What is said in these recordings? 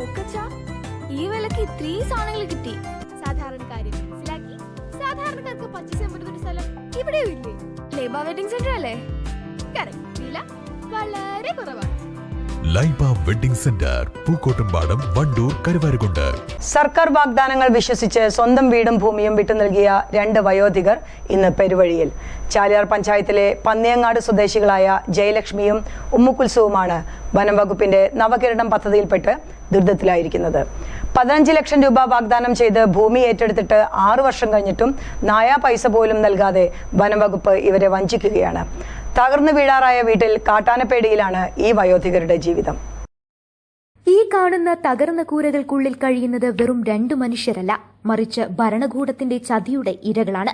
നോക്കച്ചാ, ഈ വിലക്ക് ഇത്രയും സാധനങ്ങൾ കിട്ടി. സാധാരണക്കാരെ മനസ്സിലാക്കി സാധാരണക്കാർക്ക് പർച്ചേസ് ചെയ്യാൻ പറ്റുന്ന സ്ഥലം ഇവിടെയും ഇല്ലേ? ലൈബ വെഡിങ് സെന്റർ അല്ലേ? കറക്റ്റ്. വില വളരെ കുറവാണ്. Laiba wedding centre, Pookkottumpadam, Wandoor, Karuvarakundu. സർക്കാർ വാഗ്ദാനങ്ങൾ വിശ്വസിച്ച് സ്വന്തം വീടും ഭൂമിയും വിട്ടു നൽകിയ 2 വയോധികർ ഇന്ന് പെരുവഴിയിൽ. ചാലിയാർ പഞ്ചായത്തിലെ പന്നിയങ്ങാട് സ്വദേശികളായ ജയലക്ഷ്മിയും ഉമ്മുകുൽസുവുമാണ് വനം വകുപ്പിന്റെ നവകിരണം പദ്ധതിയിൽപ്പെട്ട് ദുരിതത്തിലായിരിക്കുന്നത്. 15 ലക്ഷം രൂപ വാഗ്ദാനം ചെയ്ത് ഭൂമി ഏറ്റെടുത്തിട്ട് 6 വർഷം കഴിഞ്ഞിട്ടും നായാ പൈസ പോലും നൽകാതെ വനം വകുപ്പ് ഇവരെ വഞ്ചിക്കുകയാണ്. തകർന്നു വീഴാറായ വീട്ടിൽ കാട്ടാനപ്പേടിയിലാണ് ഈ വയോധികരുടെ ജീവിതം. ഈ കാണുന്ന തകർന്ന കൂരകൾക്കുള്ളിൽ കഴിയുന്നത് വെറും 2 മനുഷ്യരല്ല, മറിച്ച് ഭരണകൂടത്തിന്റെ ചതിയുടെ ഇരകളാണ്.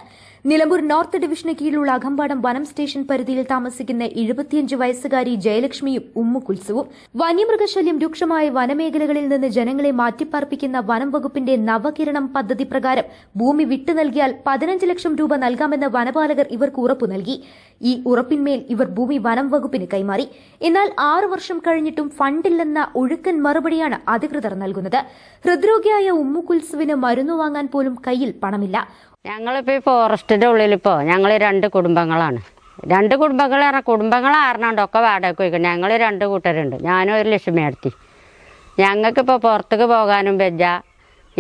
നിലമ്പൂർ നോർത്ത് ഡിവിഷന് കീഴിലുള്ള അകമ്പാടം വനം സ്റ്റേഷൻ പരിധിയിൽ താമസിക്കുന്ന 75 വയസ്സുകാരി ജയലക്ഷ്മിയും ഉമ്മുകുൽസുവും വന്യമൃഗശല്യം രൂക്ഷമായ വനമേഖലകളിൽ നിന്ന് ജനങ്ങളെ മാറ്റിപ്പാർപ്പിക്കുന്ന വനം വകുപ്പിന്റെ നവകിരണം പദ്ധതി പ്രകാരം ഭൂമി വിട്ടു നൽകിയാൽ 15 ലക്ഷം രൂപ നൽകാമെന്ന് വനപാലകർ ഇവർക്ക് ഉറപ്പു നൽകി. ഈ ഉറപ്പിന്മേൽ ഇവർ ഭൂമി വനം വകുപ്പിന് കൈമാറി. എന്നാൽ 6 വർഷം കഴിഞ്ഞിട്ടും ഫണ്ടില്ലെന്ന ഒഴുക്കൻ മറുപടിയാണ് അധികൃതർ നൽകുന്നത്. ഹൃദ്രോഗിയായ ഉമ്മുകുൽസുവിന് മരുന്ന് വാങ്ങാൻ പോലും കയ്യിൽ പണമില്ല. ഞങ്ങളിപ്പോൾ ഈ ഫോറസ്റ്റിൻ്റെ ഉള്ളിലിപ്പോൾ ഞങ്ങൾ 2 കുടുംബങ്ങളാണ്. 2 കുടുംബങ്ങൾ പറഞ്ഞാൽ കുടുംബങ്ങളാറിനാണ്ടൊക്കെ വാടകയ്ക്ക് വയ്ക്കണം. ഞങ്ങൾ 2 കൂട്ടരുണ്ട്. ഞാനും ഒരു ലക്ഷ്മി അടുത്തി. ഞങ്ങൾക്കിപ്പോൾ പുറത്തേക്ക് പോകാനും വെച്ച.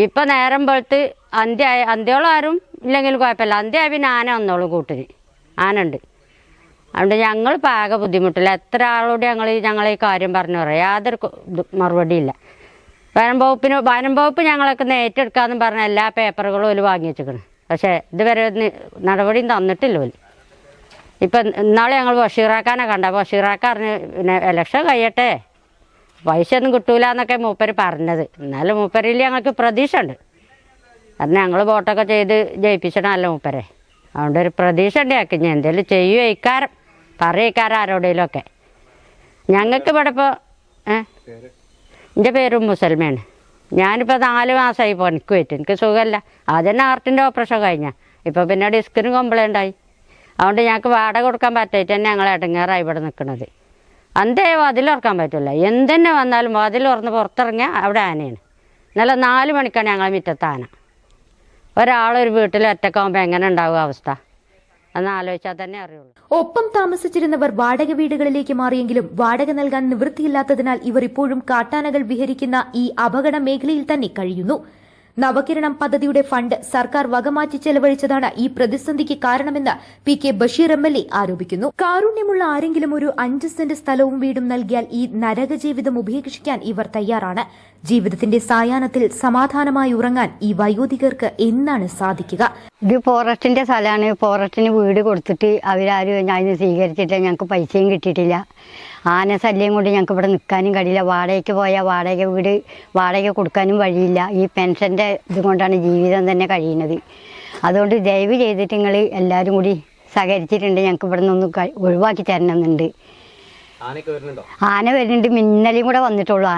ഇപ്പം നേരം പോലത്ത് അന്ത്യോളം ആരും ഇല്ലെങ്കിലും കുഴപ്പമില്ല. അന്ത്യമായി പിന്നെ ആന വന്നോളൂ കൂട്ടിന്. ആനുണ്ട്. അതുകൊണ്ട് ഞങ്ങൾ പാകെ ബുദ്ധിമുട്ടില്ല. എത്ര ആളോട് ഞങ്ങൾ ഈ കാര്യം പറഞ്ഞു പറയാം. യാതൊരു മറുപടിയില്ല. വനം വകുപ്പ് ഞങ്ങളൊക്കെ ഏറ്റെടുക്കാമെന്ന് പറഞ്ഞ എല്ലാ പേപ്പറുകളും ഒരു വാങ്ങി വെച്ചിരിക്കണം. പക്ഷേ ഇതുവരെ നടപടിയും തന്നിട്ടില്ല. ഇപ്പം ഇന്നാളെ ഞങ്ങൾ ബഷീറാക്കാനെ കണ്ട. ബഷീറാക്കറിഞ്ഞ് പിന്നെ ഇലക്ഷൻ കഴിയട്ടെ, പൈസ ഒന്നും കിട്ടൂല എന്നൊക്കെ മൂപ്പര് പറഞ്ഞത്. എന്നാലും മൂപ്പരിൽ ഞങ്ങൾക്ക് പ്രതീക്ഷ ഉണ്ട്. കാരണം ഞങ്ങൾ വോട്ടൊക്കെ ചെയ്ത് ജയിപ്പിച്ചണമല്ലോ മൂപ്പരെ. അതുകൊണ്ട് ഒരു പ്രതീക്ഷ ഉണ്ടാക്കി ഞാൻ എന്തെങ്കിലും ചെയ്യുമായിക്കാരം പറയിക്കാരം ആരോടെങ്കിലുമൊക്കെ. ഞങ്ങൾക്ക് ഇവിടെ ഇപ്പോൾ എൻ്റെ പേരും മുസൽമയാണ്. ഞാനിപ്പോൾ 4 മാസമായി പണിക്ക് പോയിട്ട്. എനിക്ക് സുഖമല്ല. ആദ്യം ഹാർട്ടിൻ്റെ ഓപ്പറേഷൻ കഴിഞ്ഞാൽ ഇപ്പോൾ പിന്നെ ഡിസ്കിന് കംപ്ലൈൻ്റ് ആയി. അതുകൊണ്ട് ഞങ്ങൾക്ക് വാടക കൊടുക്കാൻ പറ്റായിട്ട് തന്നെ ഞങ്ങൾ ഇടങ്ങേറായി ഇവിടെ നിൽക്കുന്നത്. അന്തേ വാതിൽ തുറക്കാൻ പറ്റില്ല. എന്തെന്നെ വന്നാലും വാതിൽ തുറന്ന് പുറത്തിറങ്ങിയാൽ അവിടെ ആനയാണ്. ഇന്നലെ 4 മണിക്കാണ് ഞങ്ങൾ മുറ്റത്ത് ആന. ഒരാളൊരു വീട്ടിൽ ഒറ്റക്കാവുമ്പോൾ എങ്ങനെ ഉണ്ടാവുക അവസ്ഥ എന്ന് ആലോചിച്ചാൽ തന്നെ അറിയുള്ളൂ. ഒപ്പം താമസിച്ചിരുന്നവർ വാടക വീടുകളിലേക്ക് മാറിയെങ്കിലും വാടക നൽകാൻ നിവൃത്തിയില്ലാത്തതിനാൽ ഇവർ ഇപ്പോഴും കാട്ടാനകൾ വിഹരിക്കുന്ന ഈ അപകട മേഖലയിൽ തന്നെ കഴിയുന്നു. നവകിരണം പദ്ധതിയുടെ ഫണ്ട് സർക്കാർ വകമാറ്റി ചെലവഴിച്ചതാണ് ഈ പ്രതിസന്ധിക്ക് കാരണമെന്ന് PK ബഷീർ MLA ആരോപിക്കുന്നു. കാരുണ്യമുള്ള ആരെങ്കിലും ഒരു 5 സെന്റ് സ്ഥലവും വീടും നൽകിയാൽ ഈ നരക ജീവിതം ഉപേക്ഷിക്കാൻ ഇവർ തയ്യാറാണ്. ജീവിതത്തിന്റെ സായാഹ്നത്തിൽ സമാധാനമായി ഉറങ്ങാൻ ഈ വയോധികർക്ക് എന്നാണ് സാധിക്കുക? ഇത് ഫോറസ്റ്റിന്റെ സ്ഥലമാണ്. ഫോറസ്റ്റിന് വീട് കൊടുത്തിട്ട് അവരാരും അതിന് സ്വീകരിച്ചിട്ടില്ല. ഞങ്ങൾക്ക് പൈസയും കിട്ടിയിട്ടില്ല. ആന ശല്യം കൊണ്ട് ഞങ്ങൾക്ക് ഇവിടെ നിൽക്കാനും കഴിയില്ല. വാടകയ്ക്ക് പോയാൽ വാടക കൊടുക്കാനും വഴിയില്ല. ഈ പെൻഷൻ്റെ ഇതുകൊണ്ടാണ് ജീവിതം തന്നെ കഴിയുന്നത്. അതുകൊണ്ട് ദയവ് ചെയ്തിട്ട് നിങ്ങൾ എല്ലാവരും കൂടി സഹകരിച്ചിട്ടുണ്ട്. ഞങ്ങൾക്ക് ഇവിടെ നിന്നൊന്ന് ഒഴിവാക്കി തരണമെന്നുണ്ട്. ആന വരുന്നുണ്ട്. ഇന്നലെയും കൂടെ വന്നിട്ടുള്ളൂ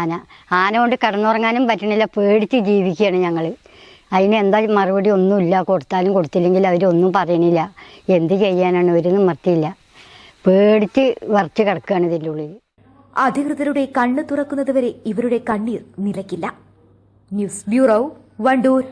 ആന കൊണ്ട് കിടന്നുറങ്ങാനും പറ്റണില്ല. പേടിച്ച് ജീവിക്കുകയാണ് ഞങ്ങൾ. അതിന് എന്താ മറുപടി ഒന്നുമില്ല. കൊടുത്താലും കൊടുത്തില്ലെങ്കിൽ അവരൊന്നും പറയണില്ല. എന്ത് ചെയ്യാനാണ്? ഒരു നിവർത്തിയില്ല. പേടിച്ച് വരച്ച് കിടക്കുകയാണ് ഇതിൻ്റെ ഉള്ളിൽ. അധികൃതരുടെ കണ്ണ് തുറക്കുന്നതുവരെ ഇവരുടെ കണ്ണീർ നിലയ്ക്കില്ല. News bureau, Wandoor.